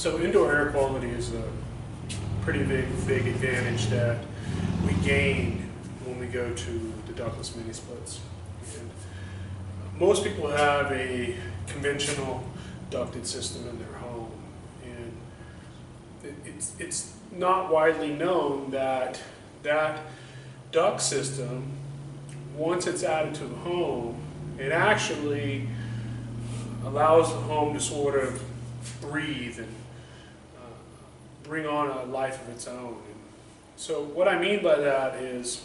So indoor air quality is a pretty big advantage that we gain when we go to the ductless mini splits. And most people have a conventional ducted system in their home, and it's not widely known that that duct system, once it's added to the home, it actually allows the home to sort of breathe and bring on a life of its own. And so what I mean by that is,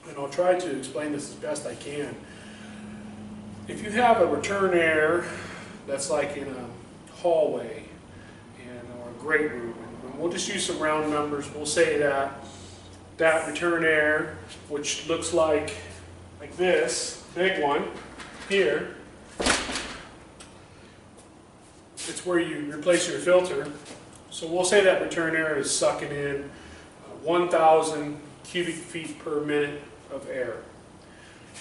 and I'll try to explain this as best I can, if you have a return air that's like in a hallway or a great room, and we'll just use some round numbers, we'll say that return air, which looks like this big one here, it's where you replace your filter. So we'll say that return air is sucking in 1,000 cubic feet per minute of air.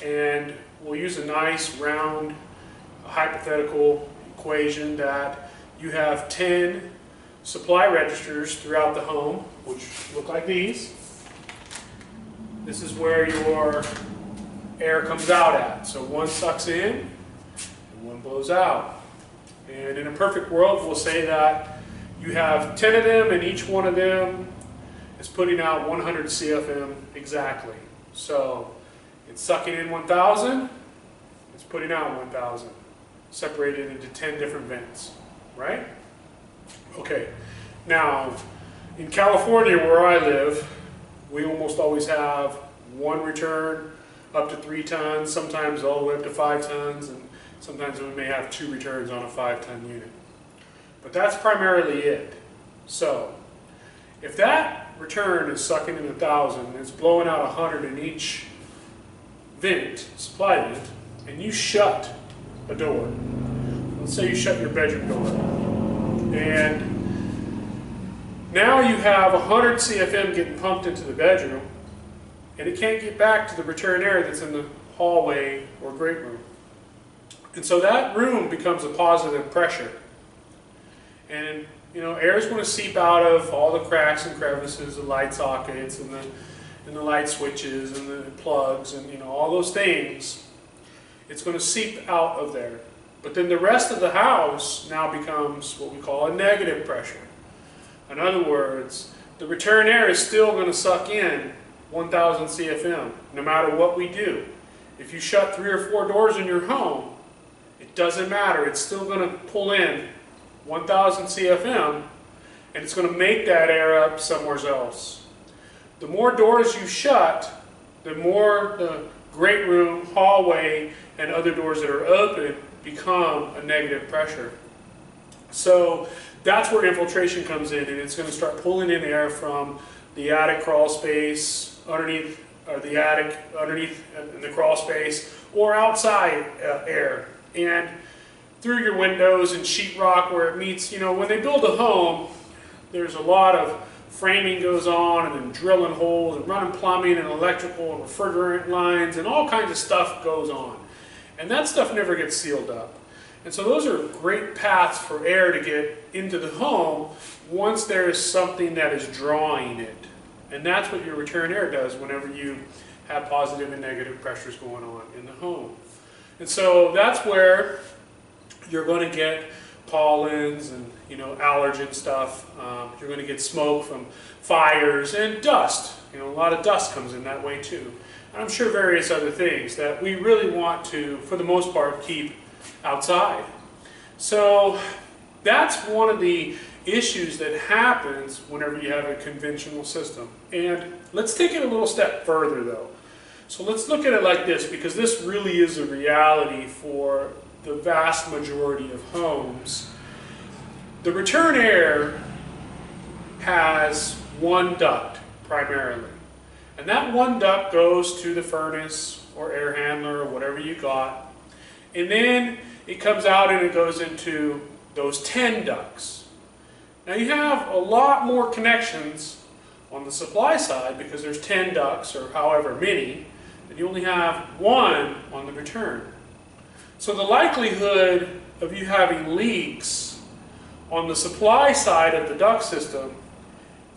And we'll use a nice round hypothetical equation that you have 10 supply registers throughout the home, which look like these. This is where your air comes out at. So one sucks in and one blows out. And in a perfect world, we'll say that you have 10 of them, and each one of them is putting out 100 CFM exactly. So it's sucking in 1,000, it's putting out 1,000, separated into 10 different vents, right? Okay, now in California where I live, we almost always have one return up to 3 tons, sometimes all the way up to 5 tons, and sometimes we may have 2 returns on a 5-ton unit. But that's primarily it. So if that return is sucking in 1,000 and it's blowing out 100 in each vent, supply vent, and you shut a door, let's say you shut your bedroom door, and now you have 100 CFM getting pumped into the bedroom, and it can't get back to the return air that's in the hallway or great room. And so that room becomes a positive pressure. And air is going to seep out of all the cracks and crevices, the light sockets, and the light switches, and the plugs, and all those things. It's going to seep out of there. But then the rest of the house now becomes what we call a negative pressure. In other words, the return air is still going to suck in 1,000 CFM, no matter what we do. If you shut 3 or 4 doors in your home, it doesn't matter. It's still going to pull in 1,000 CFM, and it's going to make that air up somewhere else. The more doors you shut, the more the great room, hallway, and other doors that are open become a negative pressure. So that's where infiltration comes in, and it's going to start pulling in air from the attic crawl space, underneath, or the attic underneath in the crawl space, or outside air. And through your windows and sheetrock where it meets, when they build a home, there's a lot of framing goes on, and then drilling holes and running plumbing and electrical and refrigerant lines, and all kinds of stuff goes on. And that stuff never gets sealed up. And so those are great paths for air to get into the home once there is something that is drawing it. And that's what your return air does whenever you have positive and negative pressures going on in the home. And so that's where you're going to get pollens and allergen stuff. You're going to get smoke from fires and dust. A lot of dust comes in that way too. And I'm sure various other things that we really want to, for the most part, keep outside. So that's one of the issues that happens whenever you have a conventional system. And let's take it a little step further though. So let's look at it like this, because this really is a reality for the vast majority of homes. The return air has one duct primarily. And that one duct goes to the furnace or air handler or whatever you got. And then it comes out and it goes into those 10 ducts. Now you have a lot more connections on the supply side because there's 10 ducts or however many, and you only have one on the return. So the likelihood of you having leaks on the supply side of the duct system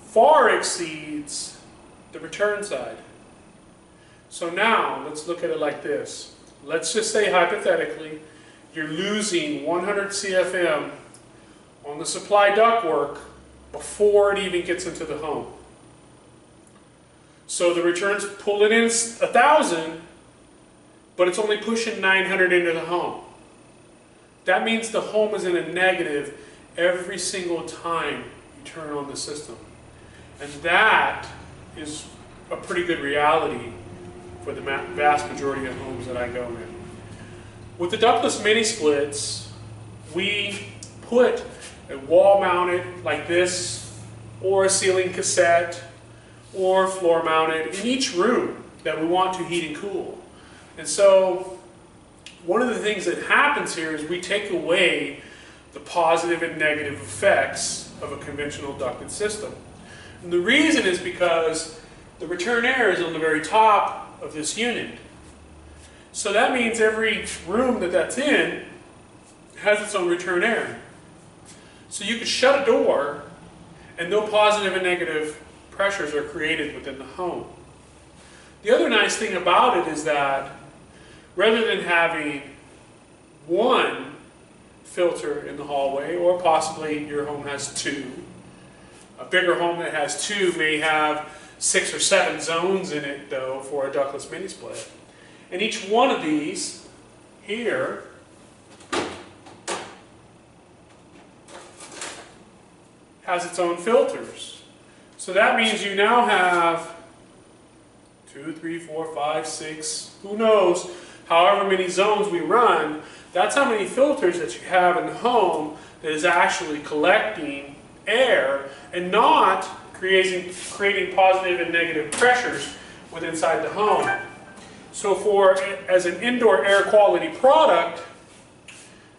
far exceeds the return side. So now, let's look at it like this. Let's just say hypothetically, you're losing 100 CFM on the supply ductwork before it even gets into the home. So the return's pulling in 1,000, but it's only pushing 900 into the home. That means the home is in a negative every single time you turn on the system. And that is a pretty good reality for the vast majority of homes that I go in. With the ductless mini splits, we put a wall mounted like this, or a ceiling cassette, or floor mounted in each room that we want to heat and cool. And so one of the things that happens here is we take away the positive and negative effects of a conventional ducted system. And the reason is because the return air is on the very top of this unit. So that means every room that's in has its own return air. So you could shut a door and no positive and negative pressures are created within the home. The other nice thing about it is that rather than having one filter in the hallway, or possibly your home has two, a bigger home that has two may have 6 or 7 zones in it though for a ductless mini split. And each one of these here has its own filters. So that means you now have 2, 3, 4, 5, 6, who knows, however many zones we run, that's how many filters that you have in the home that is actually collecting air and not creating positive and negative pressures within inside the home. So as an indoor air quality product,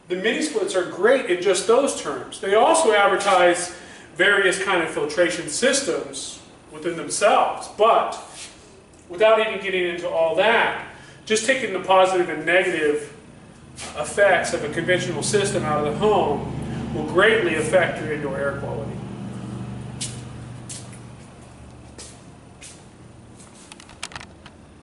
the mini splits are great in just those terms. They also advertise various kind of filtration systems within themselves, but without even getting into all that, just taking the positive and negative effects of a conventional system out of the home will greatly affect your indoor air quality.